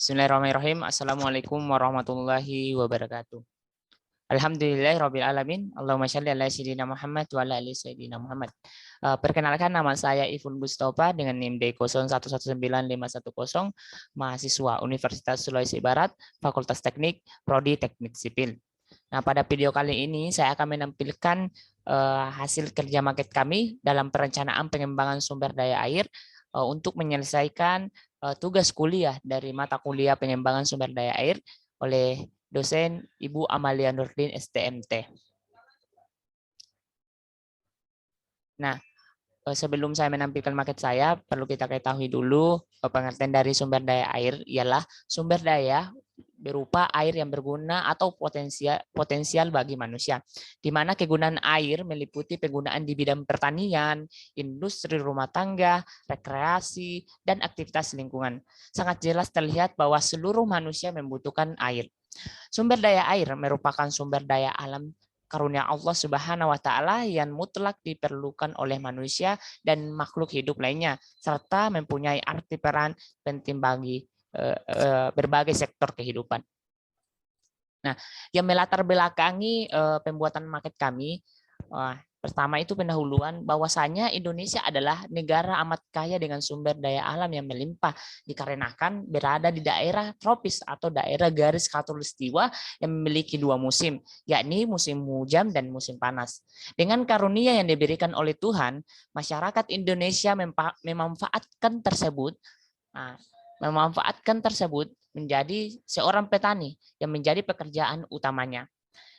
Bismillahirrahmanirrahim. Assalamualaikum warahmatullahi wabarakatuh. Alhamdulillahirabbil alamin. Allahumma shalli ala sayyidina Muhammad wa ala ali sayyidina Muhammad. Perkenalkan, nama saya Ifun Mustafa dengan NIM D01195110, mahasiswa Universitas Sulawesi Barat, Fakultas Teknik, Prodi Teknik Sipil. Nah, pada video kali ini saya akan menampilkan hasil kerja maket kami dalam perencanaan pengembangan sumber daya air untuk menyelesaikan tugas kuliah dari mata kuliah pengembangan sumber daya air oleh dosen Ibu Amalia Nurdin STMT. Nah, sebelum saya menampilkan maket saya, perlu kita ketahui dulu pengertian dari sumber daya air ialah sumber daya berupa air yang berguna atau potensial bagi manusia, di mana kegunaan air meliputi penggunaan di bidang pertanian, industri rumah tangga, rekreasi, dan aktivitas lingkungan. Sangat jelas terlihat bahwa seluruh manusia membutuhkan air. Sumber daya air merupakan sumber daya alam karunia Allah Subhanahu wa Ta'ala yang mutlak diperlukan oleh manusia dan makhluk hidup lainnya, serta mempunyai arti peran penting bagi berbagai sektor kehidupan. Nah, yang melatar belakangi pembuatan maket kami, pertama itu pendahuluan bahwasanya Indonesia adalah negara amat kaya dengan sumber daya alam yang melimpah dikarenakan berada di daerah tropis atau daerah garis khatulistiwa yang memiliki dua musim, yakni musim hujan dan musim panas. Dengan karunia yang diberikan oleh Tuhan, masyarakat Indonesia memanfaatkan tersebut menjadi seorang petani yang menjadi pekerjaan utamanya.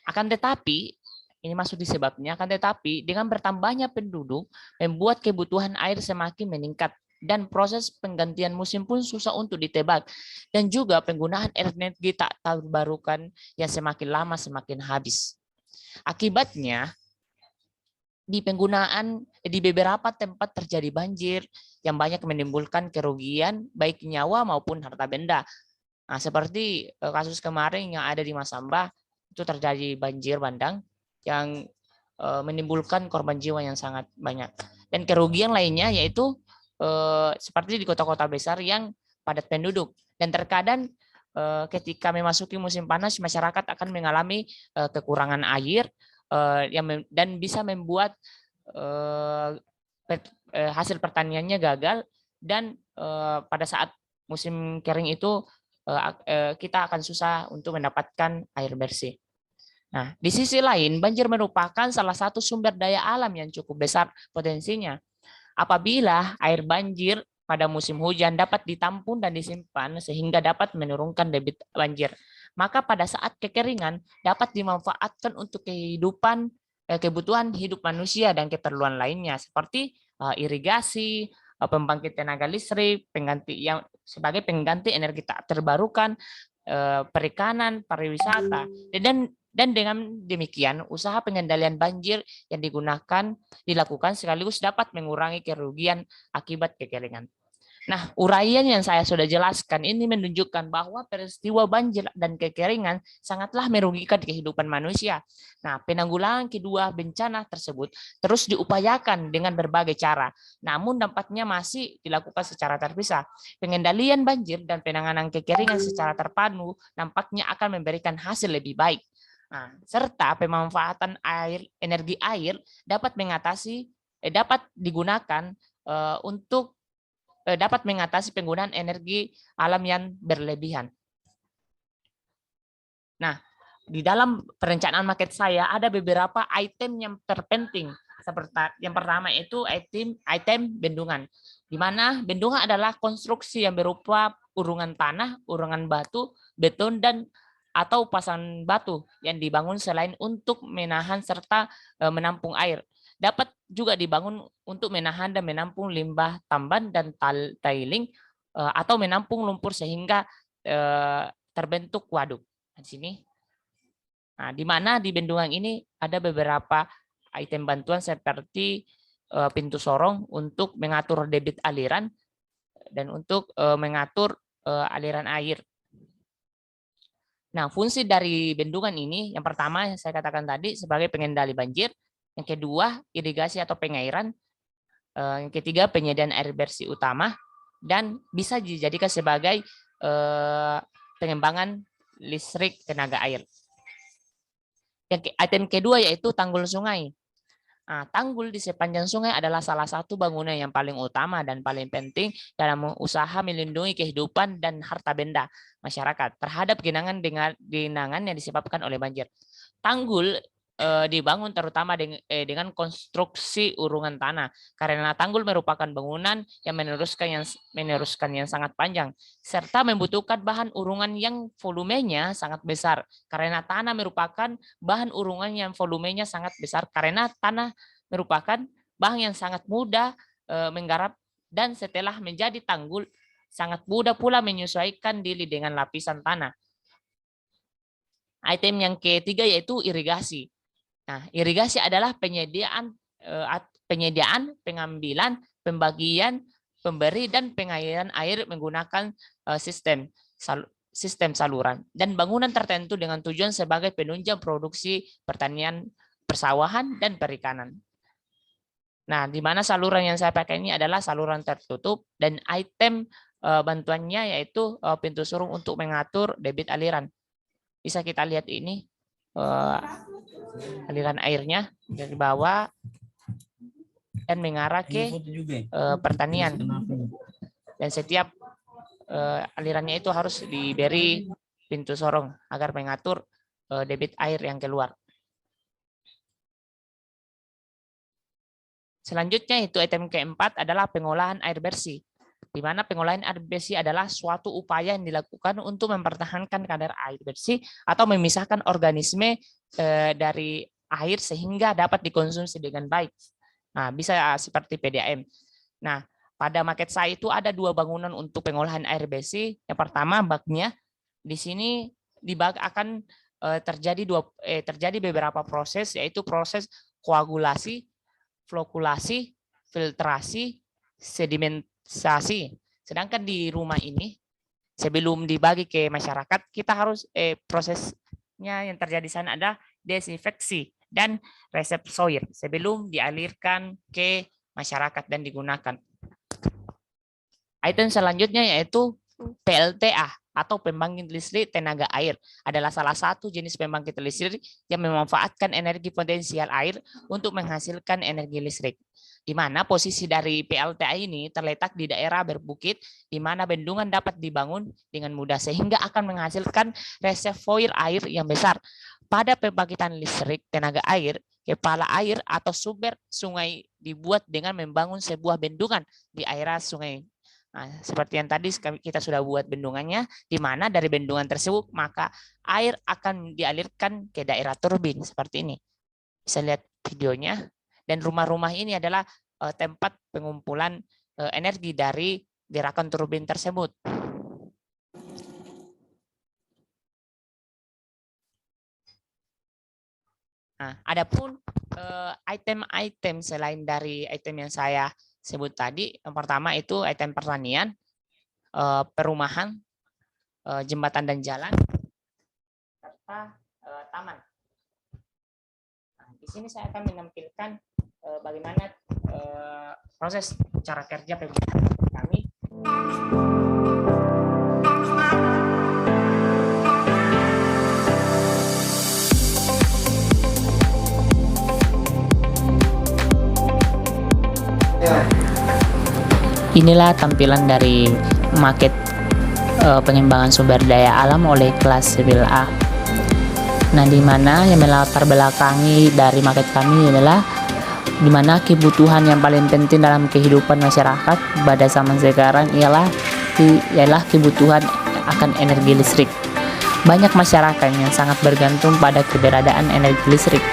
Akan tetapi, ini masuk di sebabnya, akan tetapi dengan bertambahnya penduduk membuat kebutuhan air semakin meningkat dan proses penggantian musim pun susah untuk ditebak, dan juga penggunaan energi tak terbarukan yang semakin lama semakin habis. Akibatnya, di beberapa tempat terjadi banjir yang banyak menimbulkan kerugian baik nyawa maupun harta benda. Nah, seperti kasus kemarin yang ada di Masamba, itu terjadi banjir bandang yang menimbulkan korban jiwa yang sangat banyak. Dan kerugian lainnya yaitu seperti di kota-kota besar yang padat penduduk. Dan terkadang ketika memasuki musim panas, masyarakat akan mengalami kekurangan air dan bisa membuat hasil pertaniannya gagal, dan pada saat musim kering itu kita akan susah untuk mendapatkan air bersih. Nah, di sisi lain, banjir merupakan salah satu sumber daya alam yang cukup besar potensinya. Apabila air banjir pada musim hujan dapat ditampung dan disimpan sehingga dapat menurunkan debit banjir, maka pada saat kekeringan dapat dimanfaatkan untuk kebutuhan hidup manusia dan keperluan lainnya seperti irigasi, pembangkit tenaga listrik, sebagai pengganti energi tak terbarukan, perikanan, pariwisata, dan dengan demikian usaha pengendalian banjir yang dilakukan sekaligus dapat mengurangi kerugian akibat kekeringan. Nah, uraian yang saya sudah jelaskan ini menunjukkan bahwa peristiwa banjir dan kekeringan sangatlah merugikan kehidupan manusia. Nah, penanggulangan kedua bencana tersebut terus diupayakan dengan berbagai cara, namun dampaknya masih dilakukan secara terpisah. Pengendalian banjir dan penanganan kekeringan secara terpadu nampaknya akan memberikan hasil lebih baik. Nah, serta pemanfaatan energi air dapat digunakan untuk dapat mengatasi penggunaan energi alam yang berlebihan. Nah, di dalam perencanaan maket saya ada beberapa item yang terpenting. Seperti yang pertama itu item bendungan, di mana bendungan adalah konstruksi yang berupa urungan tanah, urungan batu, beton, dan atau pasangan batu yang dibangun selain untuk menahan serta menampung air. Dapat juga dibangun untuk menahan dan menampung limbah tamban dan tailing atau menampung lumpur sehingga terbentuk waduk. Di sini. Nah, di mana di bendungan ini ada beberapa item bantuan seperti pintu sorong untuk mengatur debit aliran dan untuk mengatur aliran air. Nah, fungsi dari bendungan ini yang pertama yang saya katakan tadi sebagai pengendali banjir, yang kedua irigasi atau pengairan, yang ketiga penyediaan air bersih utama, dan bisa dijadikan sebagai pengembangan listrik tenaga air. Yang item kedua yaitu tanggul sungai. Nah, tanggul di sepanjang sungai adalah salah satu bangunan yang paling utama dan paling penting dalam usaha melindungi kehidupan dan harta benda masyarakat terhadap genangan yang disebabkan oleh banjir. Tanggul dibangun terutama dengan konstruksi urungan tanah, karena tanggul merupakan bangunan yang meneruskan yang sangat panjang serta membutuhkan bahan urungan yang volumenya sangat besar, karena tanah merupakan bahan urungan yang volumenya sangat besar, karena tanah merupakan bahan yang sangat mudah menggarap, dan setelah menjadi tanggul sangat mudah pula menyesuaikan diri dengan lapisan tanah. Item yang ketiga yaitu irigasi. Nah, irigasi adalah penyediaan, pengambilan, pembagian, pemberi, dan pengairan air menggunakan sistem saluran dan bangunan tertentu dengan tujuan sebagai penunjang produksi pertanian, persawahan, dan perikanan. Nah, di mana saluran yang saya pakai ini adalah saluran tertutup, dan item bantuannya yaitu pintu surung untuk mengatur debit aliran. Bisa kita lihat ini aliran airnya dari bawah dan mengarah ke pertanian, dan setiap alirannya itu harus diberi pintu sorong agar mengatur debit air yang keluar. Selanjutnya itu item keempat adalah pengolahan air bersih, di mana pengolahan air bersih adalah suatu upaya yang dilakukan untuk mempertahankan kadar air bersih atau memisahkan organisme dari air sehingga dapat dikonsumsi dengan baik. Nah, bisa seperti PDAM. Nah, pada market saya itu ada dua bangunan untuk pengolahan air bersih. Yang pertama baknya, di sini di bak akan terjadi beberapa proses, yaitu proses koagulasi, flokulasi, filtrasi, sedimentasi. Sedangkan di rumah ini sebelum dibagi ke masyarakat, kita harus prosesnya yang terjadi di sana ada desinfeksi dan resepsoir sebelum dialirkan ke masyarakat dan digunakan. Item selanjutnya yaitu PLTA atau pembangkit listrik tenaga air, adalah salah satu jenis pembangkit listrik yang memanfaatkan energi potensial air untuk menghasilkan energi listrik. Di mana posisi dari PLTA ini terletak di daerah berbukit, di mana bendungan dapat dibangun dengan mudah sehingga akan menghasilkan reservoir air yang besar. Pada pembangkitan listrik tenaga air, kepala air atau sumber sungai dibuat dengan membangun sebuah bendungan di area sungai. Nah, seperti yang tadi kita sudah buat bendungannya, di mana dari bendungan tersebut maka air akan dialirkan ke daerah turbin seperti ini. Bisa lihat videonya. Dan rumah-rumah ini adalah tempat pengumpulan energi dari gerakan turbin tersebut. Nah, adapun item-item selain dari item yang saya sebut tadi, yang pertama itu item pertanian, perumahan, jembatan dan jalan, serta taman. Nah, di sini saya akan menampilkan bagaimana proses cara kerja pembangunan kami. Inilah tampilan dari market pengembangan sumber daya alam oleh kelas 11A. Nah, di mana yang melatar belakangi dari market kami adalah di mana kebutuhan yang paling penting dalam kehidupan masyarakat pada zaman sekarang ialah kebutuhan akan energi listrik. Banyak masyarakat yang sangat bergantung pada keberadaan energi listrik.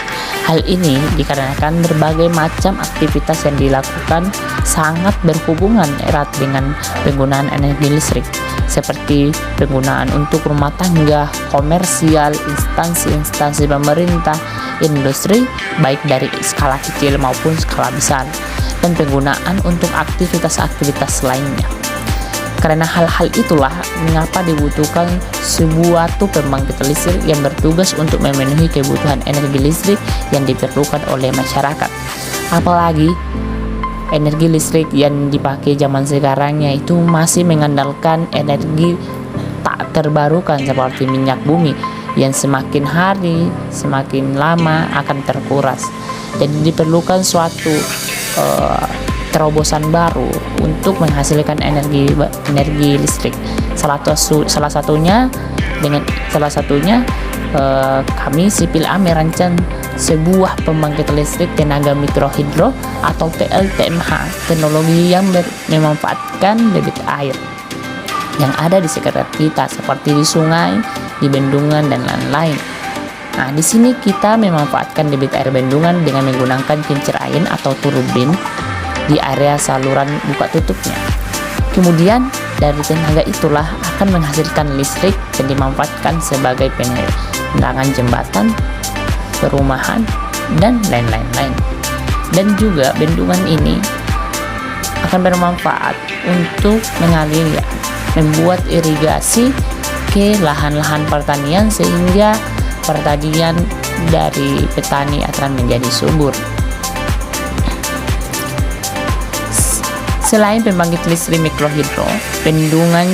Hal ini dikarenakan berbagai macam aktivitas yang dilakukan sangat berhubungan erat dengan penggunaan energi listrik, seperti penggunaan untuk rumah tangga, komersial, instansi pemerintah, industri, baik dari skala kecil maupun skala besar, dan penggunaan untuk aktivitas-aktivitas lainnya. Karena hal-hal itulah mengapa dibutuhkan sebuah pembangkit listrik yang bertugas untuk memenuhi kebutuhan energi listrik yang diperlukan oleh masyarakat. Apalagi energi listrik yang dipakai zaman sekarang yaitu masih mengandalkan energi tak terbarukan seperti minyak bumi yang semakin hari semakin lama akan terkuras. Jadi diperlukan suatu terobosan baru untuk menghasilkan energi listrik. Salah satunya kami CPLA merancang sebuah pembangkit listrik tenaga mikrohidro atau PLTMH, teknologi yang memanfaatkan debit air yang ada di sekitar kita seperti di sungai, di bendungan dan lain-lain. Nah, di sini kita memanfaatkan debit air bendungan dengan menggunakan kincir angin atau turbin di area saluran buka tutupnya. Kemudian dari tenaga itulah akan menghasilkan listrik yang dimanfaatkan sebagai penerangan jembatan, perumahan, dan lain-lain. Dan juga bendungan ini akan bermanfaat untuk mengalir, membuat irigasi ke lahan-lahan pertanian sehingga pertanian dari petani akan menjadi subur. Selain pembangkit listrik mikrohidro, bendungan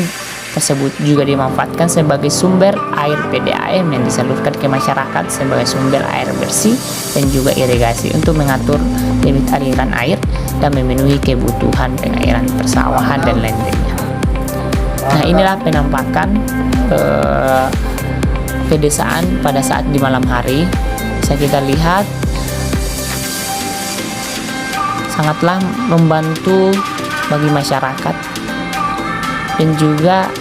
tersebut juga dimanfaatkan sebagai sumber air PDAM yang disalurkan ke masyarakat sebagai sumber air bersih dan juga irigasi untuk mengatur debit aliran air dan memenuhi kebutuhan pengairan persawahan dan lain-lainnya. Nah, inilah penampakan pedesaan pada saat di malam hari. Bisa kita lihat sangatlah membantu bagi masyarakat dan juga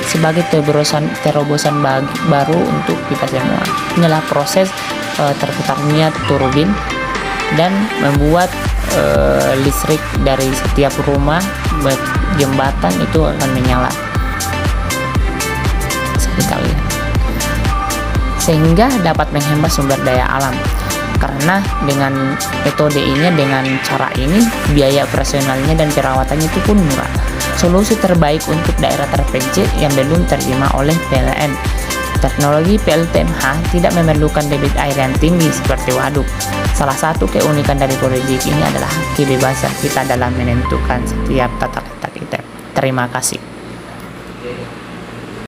sebagai terobosan baru untuk kita semua. Inilah proses terputarnya turbin dan membuat listrik dari setiap rumah, jembatan itu akan menyala. Kita lihat, sehingga dapat menghemat sumber daya alam. Karena dengan metode ini, dengan cara ini, biaya operasionalnya dan perawatannya itu pun murah. Solusi terbaik untuk daerah terpencil yang belum terima oleh PLN. Teknologi PLTMH tidak memerlukan debit air yang tinggi seperti waduk. Salah satu keunikan dari proyek ini adalah kebebasan kita dalam menentukan setiap tata letak kita. Terima kasih.